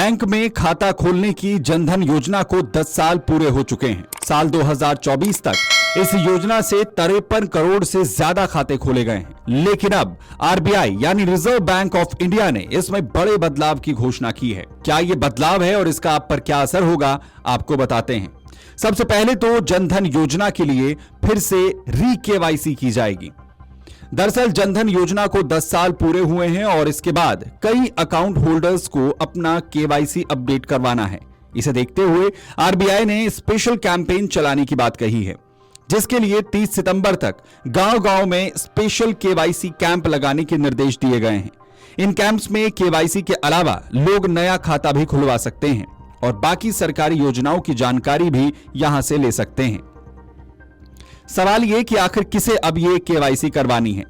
Bank में खाता खोलने की जनधन योजना को 10 साल पूरे हो चुके हैं। साल 2024 तक इस योजना से 53 करोड़ से ज्यादा खाते खोले गए हैं। लेकिन अब आरबीआई यानी रिजर्व बैंक ऑफ इंडिया ने इसमें बड़े बदलाव की घोषणा की है। क्या ये बदलाव है और इसका आप पर क्या असर होगा, आपको बताते हैं। सबसे पहले तो जनधन योजना के लिए फिर से री-केवाईसी की जाएगी। दरअसल जनधन योजना को 10 साल पूरे हुए हैं और इसके बाद कई अकाउंट होल्डर्स को अपना केवाईसी अपडेट करवाना है। इसे देखते हुए आरबीआई ने स्पेशल कैंपेन चलाने की बात कही है, जिसके लिए 30 सितंबर तक गांव-गांव में स्पेशल केवाईसी कैंप लगाने के निर्देश दिए गए हैं। इन कैंप्स में केवाईसी के अलावा लोग नया खाता भी खुलवा सकते हैं और बाकी सरकारी योजनाओं की जानकारी भी यहां से ले सकते हैं। सवाल यह कि आखिर किसे अब ये केवाईसी करवानी है।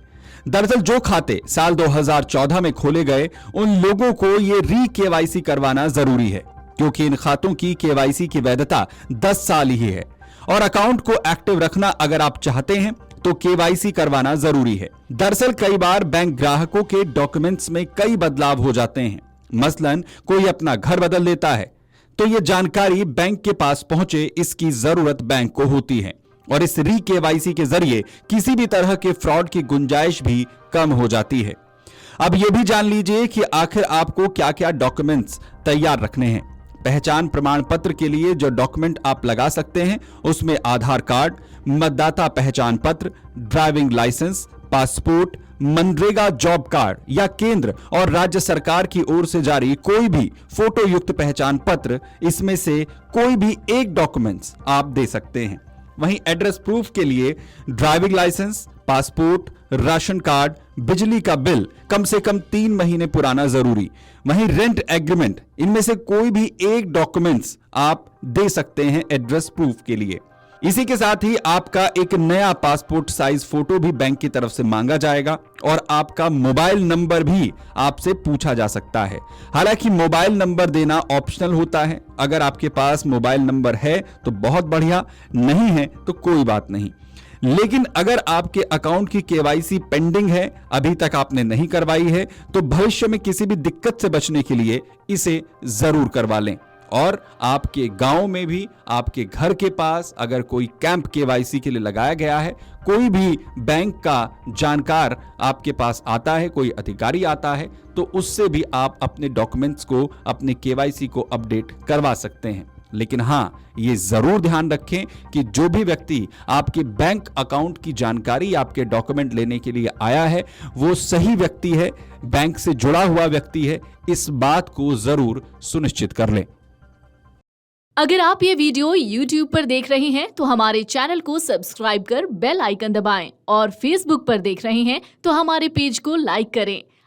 दरअसल जो खाते साल 2014 में खोले गए, उन लोगों को ये री केवाईसी करवाना जरूरी है, क्योंकि इन खातों की केवाईसी की वैधता 10 साल ही है और अकाउंट को एक्टिव रखना अगर आप चाहते हैं तो केवाईसी करवाना जरूरी है। दरअसल कई बार बैंक ग्राहकों के डॉक्यूमेंट्स में कई बदलाव हो जाते हैं। मसलन कोई अपना घर बदल देता है तो यह जानकारी बैंक के पास पहुंचे, इसकी जरूरत बैंक को होती है और इस री केवाईसी के जरिए किसी भी तरह के फ्रॉड की गुंजाइश भी कम हो जाती है। अब यह भी जान लीजिए कि आखिर आपको क्या क्या डॉक्यूमेंट्स तैयार रखने हैं। पहचान प्रमाण पत्र के लिए जो डॉक्यूमेंट आप लगा सकते हैं उसमें आधार कार्ड, मतदाता पहचान पत्र, driving licence, passport, MNREGA job card या केंद्र और राज्य सरकार की ओर से जारी कोई भी फोटो युक्त पहचान पत्र, इसमें से कोई भी एक डॉक्यूमेंट्स आप दे सकते हैं। वहीं एड्रेस प्रूफ के लिए driving licence, passport, ration card, बिजली का बिल कम से कम 3 महीने पुराना जरूरी। वहीं रेंट एग्रीमेंट, इनमें से कोई भी एक डॉक्यूमेंट्स आप दे सकते हैं एड्रेस प्रूफ के लिए। इसी के साथ ही आपका एक नया पासपोर्ट साइज फोटो भी बैंक की तरफ से मांगा जाएगा और आपका मोबाइल नंबर भी आपसे पूछा जा सकता है। हालांकि मोबाइल नंबर देना ऑप्शनल होता है। अगर आपके पास मोबाइल नंबर है तो बहुत बढ़िया, नहीं है तो कोई बात नहीं। लेकिन अगर आपके अकाउंट की केवाईसी पेंडिंग है, अभी तक आपने नहीं करवाई है, तो भविष्य में किसी भी दिक्कत से बचने के लिए इसे जरूर करवा लें। और आपके गांव में भी, आपके घर के पास अगर कोई कैंप केवाईसी के लिए लगाया गया है, कोई भी बैंक का जानकार आपके पास आता है, कोई अधिकारी आता है, तो उससे भी आप अपने डॉक्यूमेंट्स को, अपने केवाईसी को अपडेट करवा सकते हैं। लेकिन हां, ये जरूर ध्यान रखें कि जो भी व्यक्ति आपके बैंक अकाउंट की जानकारी, आपके डॉक्यूमेंट लेने के लिए आया है, वो सही व्यक्ति है, बैंक से जुड़ा हुआ व्यक्ति है। इस बात को जरूर सुनिश्चित कर लें। अगर आप ये वीडियो YouTube पर देख रहे हैं तो हमारे चैनल को सब्सक्राइब कर बेल आइकन दबाएं और Facebook पर देख रहे हैं तो हमारे पेज को लाइक करें।